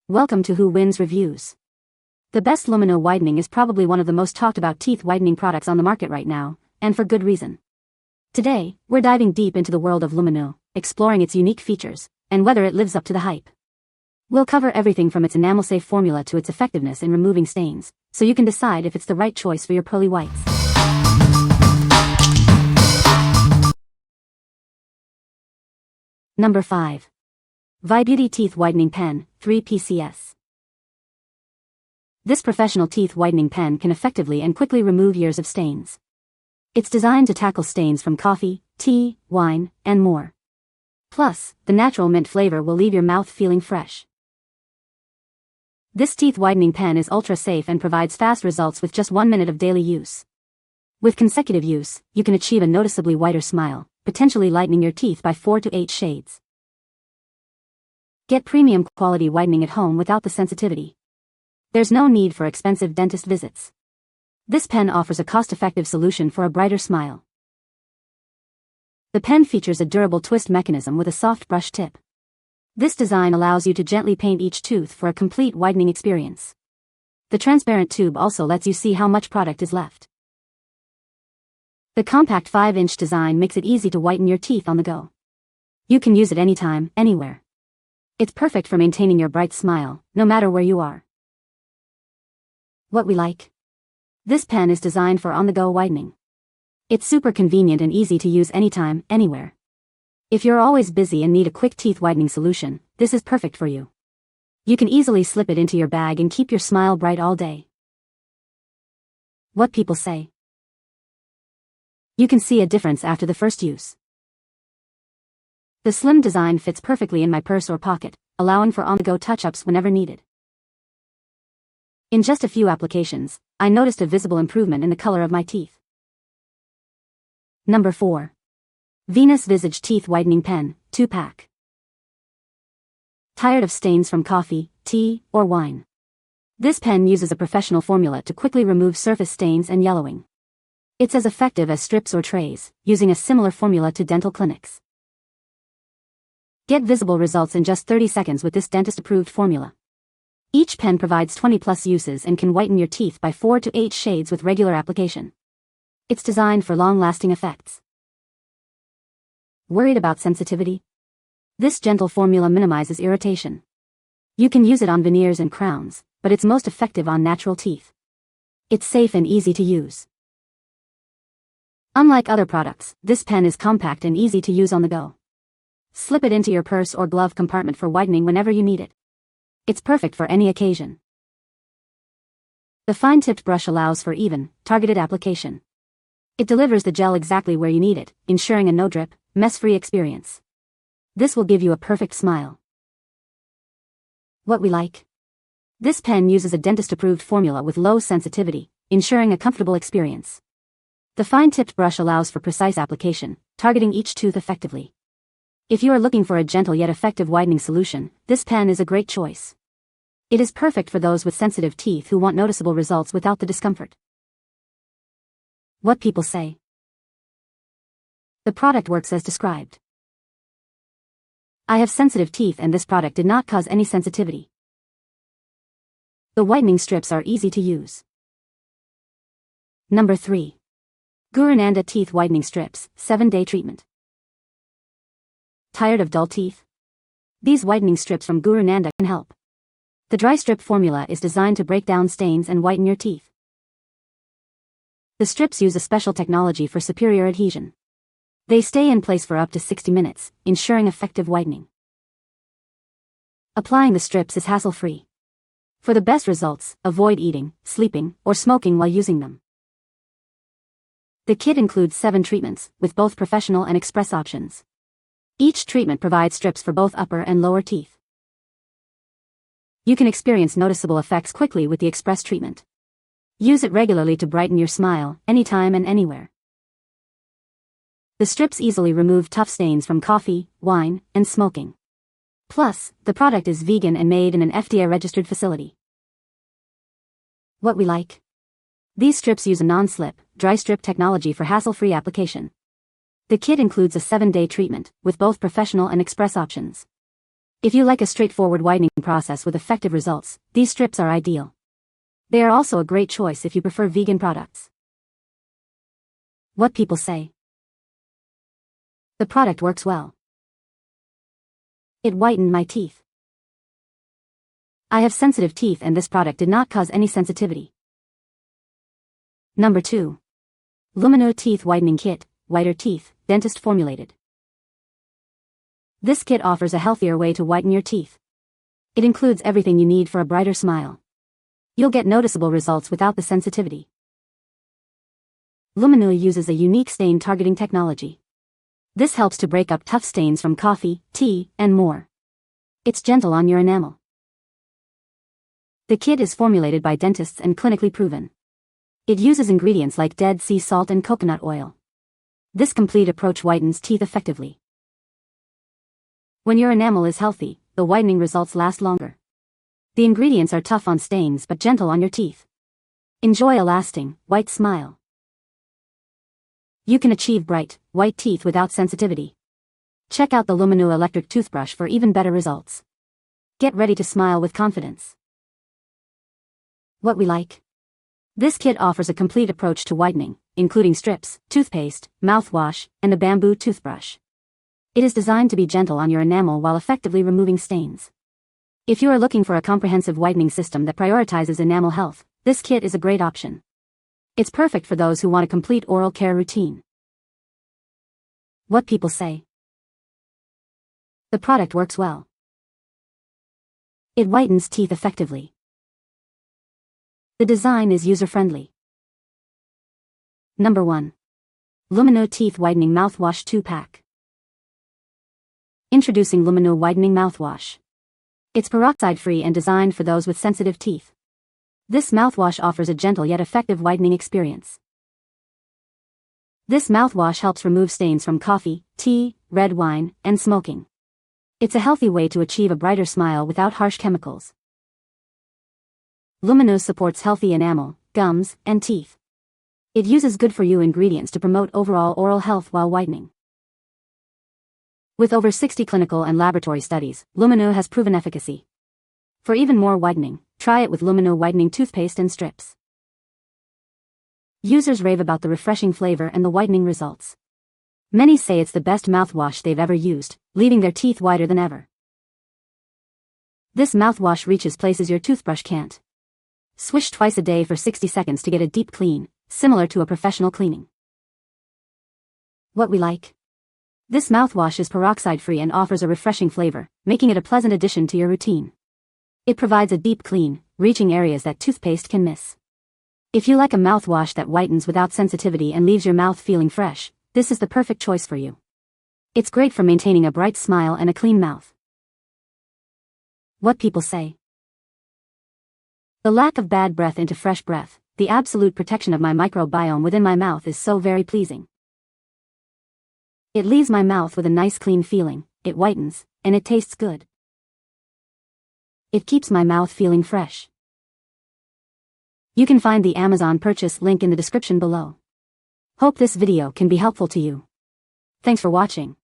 Welcome to Who Wins Reviews. The best Lumineux Whitening is probably one of the most talked about teeth whitening products on the market right now, and for good reason. Today, we're diving deep into the world of Lumineux, exploring its unique features, and whether it lives up to the hype. We'll cover everything from its enamel-safe formula to its effectiveness in removing stains, so you can decide if it's the right choice for your pearly whites. Number 5. VieBeauti Teeth Whitening Pen, 3 PCS. This professional teeth whitening pen can effectively and quickly remove years of stains. It's designed to tackle stains from coffee, tea, wine, and more. Plus, the natural mint flavor will leave your mouth feeling fresh. This teeth whitening pen is ultra safe and provides fast results with just 1 minute of daily use. With consecutive use, you can achieve a noticeably whiter smile, potentially lightening your teeth by 4 to 8 shades. Get premium quality whitening at home without the sensitivity. There's no need for expensive dentist visits. This pen offers a cost-effective solution for a brighter smile. The pen features a durable twist mechanism with a soft brush tip. This design allows you to gently paint each tooth for a complete whitening experience. The transparent tube also lets you see how much product is left. The compact 5-inch design makes it easy to whiten your teeth on the go. You can use it anytime, anywhere. It's perfect for maintaining your bright smile, no matter where you are. What we like? This pen is designed for on-the-go whitening. It's super convenient and easy to use anytime, anywhere. If you're always busy and need a quick teeth whitening solution, this is perfect for you. You can easily slip it into your bag and keep your smile bright all day. What people say? You can see a difference after the first use. The slim design fits perfectly in my purse or pocket, allowing for on-the-go touch-ups whenever needed. In just a few applications, I noticed a visible improvement in the color of my teeth. Number 4. Visage Teeth Whitening Pen, 2-pack. Tired of stains from coffee, tea, or wine? This pen uses a professional formula to quickly remove surface stains and yellowing. It's as effective as strips or trays, using a similar formula to dental clinics. Get visible results in just 30 seconds with this dentist-approved formula. Each pen provides 20+ uses and can whiten your teeth by 4 to 8 shades with regular application. It's designed for long-lasting effects. Worried about sensitivity? This gentle formula minimizes irritation. You can use it on veneers and crowns, but it's most effective on natural teeth. It's safe and easy to use. Unlike other products, this pen is compact and easy to use on the go. Slip it into your purse or glove compartment for whitening whenever you need it. It's perfect for any occasion. The fine-tipped brush allows for even, targeted application. It delivers the gel exactly where you need it, ensuring a no-drip, mess-free experience. This will give you a perfect smile. What we like? This pen uses a dentist-approved formula with low sensitivity, ensuring a comfortable experience. The fine-tipped brush allows for precise application, targeting each tooth effectively. If you are looking for a gentle yet effective whitening solution, this pen is a great choice. It is perfect for those with sensitive teeth who want noticeable results without the discomfort. What people say? The product works as described. I have sensitive teeth and this product did not cause any sensitivity. The whitening strips are easy to use. Number 3. GuruNanda Teeth Whitening Strips, 7-day treatment. Tired of dull teeth? These whitening strips from GuruNanda can help. The dry strip formula is designed to break down stains and whiten your teeth. The strips use a special technology for superior adhesion. They stay in place for up to 60 minutes, ensuring effective whitening. Applying the strips is hassle-free. For the best results, avoid eating, sleeping, or smoking while using them. The kit includes 7 treatments, with both professional and express options. Each treatment provides strips for both upper and lower teeth. You can experience noticeable effects quickly with the express treatment. Use it regularly to brighten your smile, anytime and anywhere. The strips easily remove tough stains from coffee, wine, and smoking. Plus, the product is vegan and made in an FDA-registered facility. What we like? These strips use a non-slip, dry strip technology for hassle-free application. The kit includes a 7-day treatment, with both professional and express options. If you like a straightforward whitening process with effective results, these strips are ideal. They are also a great choice if you prefer vegan products. What people say. The product works well. It whitened my teeth. I have sensitive teeth and this product did not cause any sensitivity. Number 2. Lumineux Teeth Whitening Kit, Whiter Teeth, Dentist Formulated. This kit offers a healthier way to whiten your teeth. It includes everything you need for a brighter smile. You'll get noticeable results without the sensitivity. Lumineux uses a unique stain targeting technology. This helps to break up tough stains from coffee, tea, and more. It's gentle on your enamel. The kit is formulated by dentists and clinically proven. It uses ingredients like Dead Sea salt and coconut oil. This complete approach whitens teeth effectively. When your enamel is healthy, the whitening results last longer. The ingredients are tough on stains but gentle on your teeth. Enjoy a lasting, white smile. You can achieve bright, white teeth without sensitivity. Check out the Lumineux electric toothbrush for even better results. Get ready to smile with confidence. What we like. This kit offers a complete approach to whitening, including strips, toothpaste, mouthwash, and a bamboo toothbrush. It is designed to be gentle on your enamel while effectively removing stains. If you are looking for a comprehensive whitening system that prioritizes enamel health, this kit is a great option. It's perfect for those who want a complete oral care routine. What people say. The product works well. It whitens teeth effectively. The design is user-friendly. Number 1. Lumineux Teeth Whitening Mouthwash 2-Pack. Introducing Lumineux Whitening Mouthwash. It's peroxide-free and designed for those with sensitive teeth. This mouthwash offers a gentle yet effective whitening experience. This mouthwash helps remove stains from coffee, tea, red wine, and smoking. It's a healthy way to achieve a brighter smile without harsh chemicals. Lumineux supports healthy enamel, gums, and teeth. It uses good-for-you ingredients to promote overall oral health while whitening. With over 60 clinical and laboratory studies, Lumineux has proven efficacy. For even more whitening, try it with Lumineux Whitening toothpaste and strips. Users rave about the refreshing flavor and the whitening results. Many say it's the best mouthwash they've ever used, leaving their teeth whiter than ever. This mouthwash reaches places your toothbrush can't. Swish twice a day for 60 seconds to get a deep clean, similar to a professional cleaning. What we like. This mouthwash is peroxide-free and offers a refreshing flavor, making it a pleasant addition to your routine. It provides a deep clean, reaching areas that toothpaste can miss. If you like a mouthwash that whitens without sensitivity and leaves your mouth feeling fresh, this is the perfect choice for you. It's great for maintaining a bright smile and a clean mouth. What people say. The lack of bad breath into fresh breath, the absolute protection of my microbiome within my mouth is so very pleasing. It leaves my mouth with a nice clean feeling, it whitens, and it tastes good. It keeps my mouth feeling fresh. You can find the Amazon purchase link in the description below. Hope this video can be helpful to you. Thanks for watching.